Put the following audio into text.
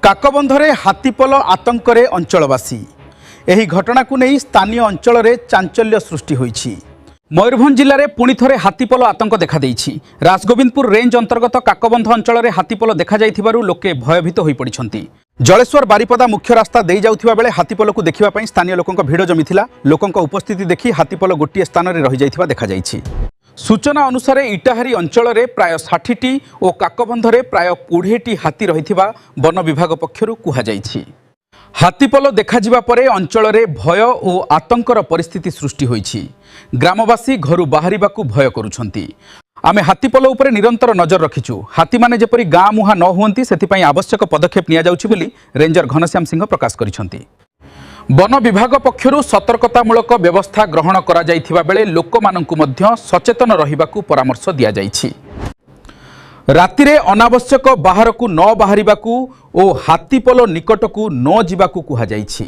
काकबंधरे हाथीपल आतंकरे अंचलवासी एही घटना को नहीं स्थानीय अंचल में चांचल्य सृष्टि होईछि। मयूरभंज जिले में पुणी थे हाथीपल आतंक देखा देइछि। राजगोविंदपुर रेंज अंतर्गत काकबंध अंचल में हाथीपल देखा जाइथिबारु लोके भयभीत होई पड़िछन्ति। जलेश्वर बारिपदा मुख्य रास्ता दे जाउथिबा बेले हाथीपल को देखिबा पई स्थानीय लोकंक भीड़ जमिथिला। लोकंक उपस्थिति देखि हाथीपल गोटिए स्थान में रहि जाइथिबा देखा जाइछि। सूचना अनुसार इटाहारी अंचल में प्राय 60टी और काकबंधरे प्राय 20टी हाथी रहिथिबा वन विभाग पक्षरु कुहाଯାଇଛି। हाथीपल देखा परे अंचल में भय और आतंकर परिस्थिति सृष्टि होईछि। ग्रामवासी घरु बाहरिबाकु भय करुछन्ति। आमे हाथीपल उपरे निरंतर नजर रखिछु। हाथी माने जेपरि गाँ मुहा न हुअन्ति सेथिपई आवश्यक पदक्षेप निया जाउछि बोली रेंजर घनश्याम सिंह प्रकाश करिछन्ति। वन विभाग पक्षरु सतर्कतामूलक व्यवस्था ग्रहण करा जाइथिबा बेले लोकमानंकु मध्य सचेतन रहिबाकु परामर्श दिया जाइछि। रातिरे अनावश्यक बाहरकु न बाहरिबाकु ओ हाथीपल निकटकु न जिबाकु कुहा जाइछि।